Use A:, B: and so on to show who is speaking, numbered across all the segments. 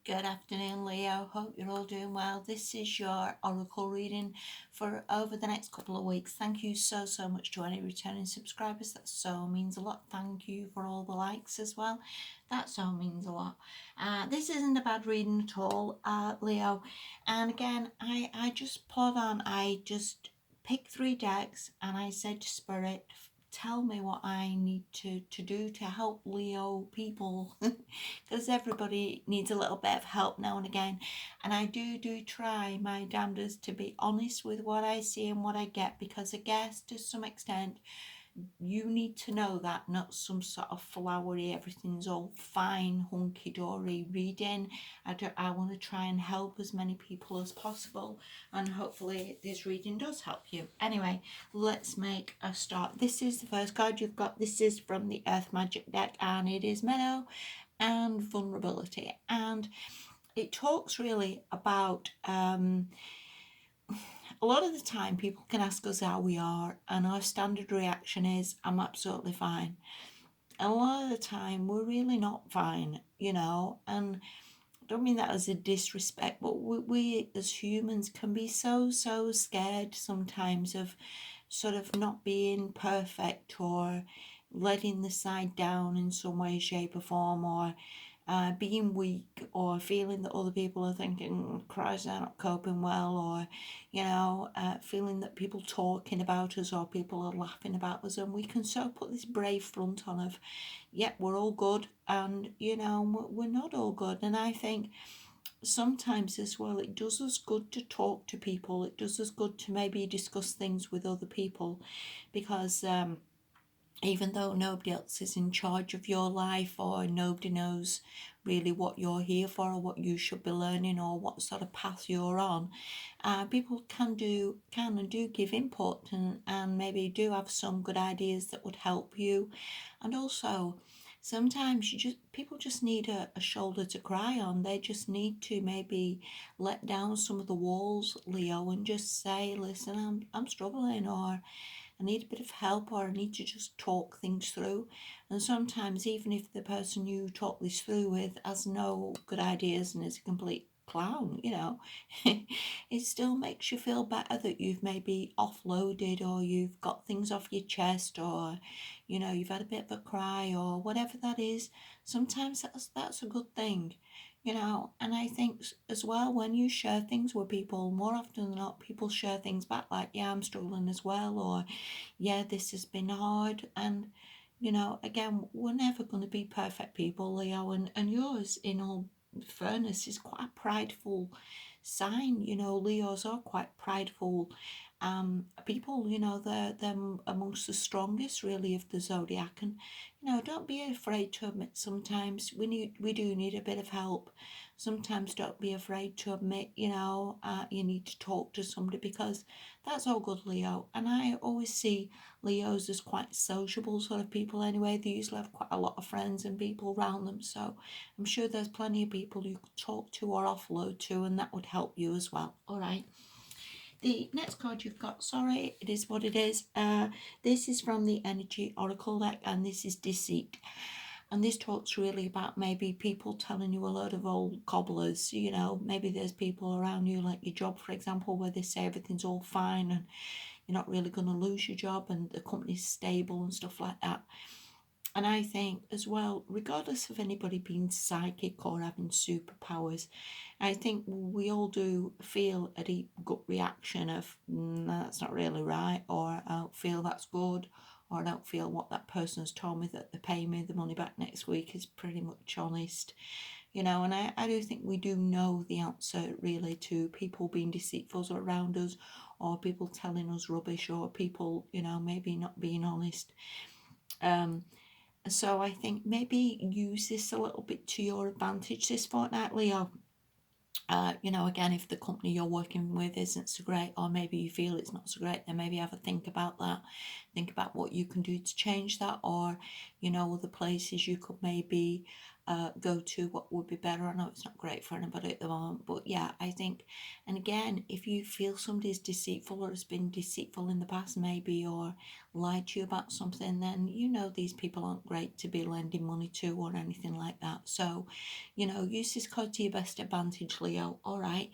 A: Good afternoon, Leo. Hope you're all doing well. This is your oracle reading for over the next couple of weeks. Thank you so much to any returning subscribers. That so means a lot. Thank you for all the likes as well. That so means a lot. This isn't a bad reading at all, Leo. And again, I just plod on. I just picked 3 decks and I said to Spirit, tell me what I need to do to help Leo people because everybody needs a little bit of help now and again, and I do try my damnedest to be honest with what I see and what I get, because I guess to some extent you need to know that, not some sort of flowery, everything's all fine, hunky-dory reading. I want to try and help as many people as possible, and hopefully this reading does help you. Anyway, let's make a start. This is the first card you've got. This is from the Earth Magic deck, and it is Meadow and Vulnerability, and it talks really about a lot of the time people can ask us how we are, and our standard reaction is, I'm absolutely fine. And a lot of the time we're really not fine, and I don't mean that as a disrespect, but we as humans can be so scared sometimes of sort of not being perfect, or letting the side down in some way, shape or form, or being weak, or feeling that other people are thinking, Christ, they're not coping well, or feeling that people talking about us or people are laughing about us, and we can so put this brave front on of, yep, we're all good, and we're not all good. And I think sometimes as well, it does us good to talk to people. It does us good to maybe discuss things with other people, because even though nobody else is in charge of your life, or nobody knows really what you're here for, or what you should be learning, or what sort of path you're on, people can and do give input, and maybe do have some good ideas that would help you. And also sometimes people just need a shoulder to cry on. They just need to maybe let down some of the walls, Leo, and just say, listen, I'm struggling, or I need a bit of help, or I need to just talk things through. And sometimes, even if the person you talk this through with has no good ideas and is a complete clown, it still makes you feel better that you've maybe offloaded, or you've got things off your chest, or you've had a bit of a cry, or whatever that is. Sometimes that's a good thing. And I think as well, when you share things with people, more often than not, people share things back like, yeah, I'm struggling as well, or yeah, this has been hard. And again, we're never going to be perfect people, Leo, and yours, in all fairness, is quite a prideful sign. Leos are quite prideful people. They're amongst the strongest really of the zodiac. And don't be afraid to admit sometimes we do need a bit of help. Sometimes don't be afraid to admit, you need to talk to somebody, because that's all good, Leo. And I always see Leos as quite sociable sort of people anyway. They usually have quite a lot of friends and people around them, so I'm sure there's plenty of people you could talk to or offload to, and that would help you as well. All right. The next card you've got, sorry, it is what it is. This is from the Energy Oracle deck, and this is Deceit. And this talks really about maybe people telling you a load of old cobblers. Maybe there's people around you, like your job, for example, where they say everything's all fine and you're not really going to lose your job and the company's stable and stuff like that. And I think as well, regardless of anybody being psychic or having superpowers, I think we all do feel a deep gut reaction of, that's not really right, or I don't feel that's good, or I don't feel what that person has told me that they pay me the money back next week is pretty much honest. And I do think we do know the answer really to people being deceitful around us, or people telling us rubbish, or people, maybe not being honest. So I think maybe use this a little bit to your advantage this fortnight, Leo. Again, if the company you're working with isn't so great, or maybe you feel it's not so great, then maybe have a think about that. Think about what you can do to change that, or, other places you could maybe go to what would be better. I know it's not great for anybody at the moment, but yeah, I think, and again, if you feel somebody's deceitful or has been deceitful in the past, maybe, or lied to you about something, then you know these people aren't great to be lending money to or anything like that. So, use this card to your best advantage, Leo. All right.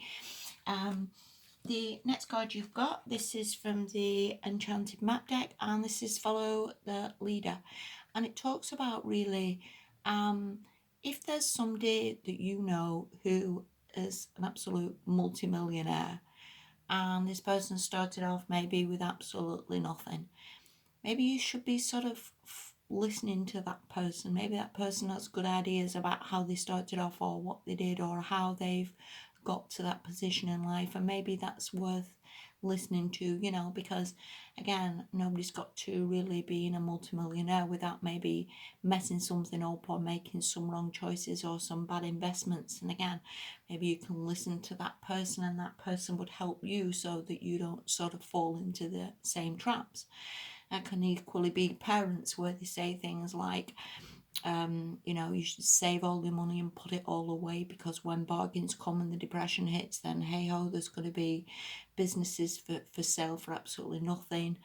A: The next card you've got, this is from the Enchanted Map deck, and this is Follow the Leader. And it talks about really, if there's somebody that you know who is an absolute multimillionaire, and this person started off maybe with absolutely nothing, maybe you should be sort of listening to that person. Maybe that person has good ideas about how they started off or what they did or how they've got to that position in life, and maybe that's worth listening to, because again, nobody's got to really being a multimillionaire without maybe messing something up or making some wrong choices or some bad investments. And again, maybe you can listen to that person and that person would help you so that you don't sort of fall into the same traps. That can equally be parents, where they say things like, you should save all your money and put it all away, because when bargains come and the depression hits, then hey ho, there's going to be businesses for sale for absolutely nothing.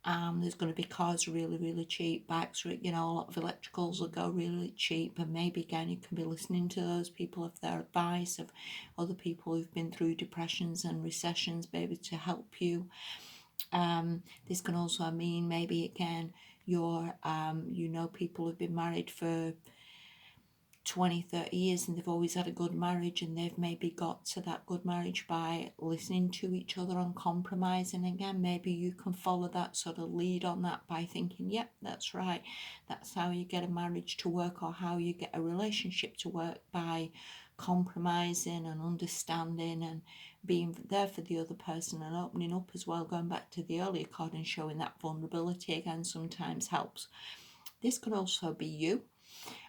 A: There's going to be cars really, really cheap, bikes, a lot of electricals will go really cheap. And maybe again, you can be listening to those people, of their advice, of other people who've been through depressions and recessions, maybe to help you. This can also mean maybe again you're people who've been married for 20-30 years and they've always had a good marriage, and they've maybe got to that good marriage by listening to each other and compromising. Again, maybe you can follow that sort of lead on that by thinking, yep, that's right, that's how you get a marriage to work, or how you get a relationship to work, by compromising and understanding and being there for the other person and opening up as well. Going back to the earlier card and showing that vulnerability again sometimes helps. This could also be you,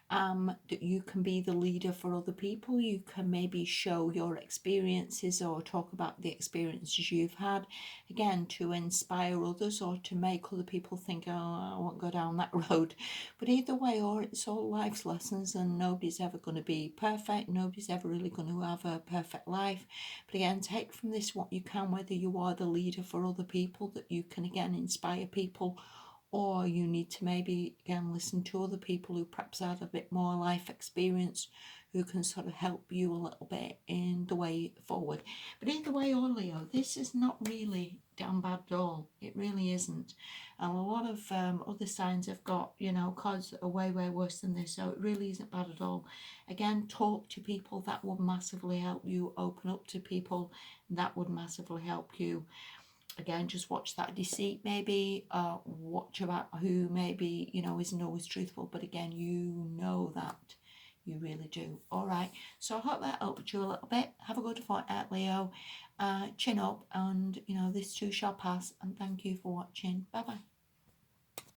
A: that you can be the leader for other people. You can maybe show your experiences or talk about the experiences you've had, again, to inspire others or to make other people think, oh, I won't go down that road. But either way, or it's all life's lessons, and nobody's ever going to be perfect. Nobody's ever really going to have a perfect life. But again, take from this what you can, whether you are the leader for other people, that you can again inspire people, or you need to maybe again listen to other people who perhaps had a bit more life experience, who can sort of help you a little bit in the way forward. But either way, or Leo, this is not really damn bad at all. It really isn't. And a lot of other signs have got cards that are way worse than this, so it really isn't bad at all. Again, talk to people. That would massively help you. Open up to people. That would massively help you. Again, just watch that deceit, maybe watch about who maybe isn't always truthful, but again, that you really do. All right, so I hope that helped you a little bit. Have a good fortnight, Leo. Chin up, and this too shall pass, and thank you for watching. Bye bye.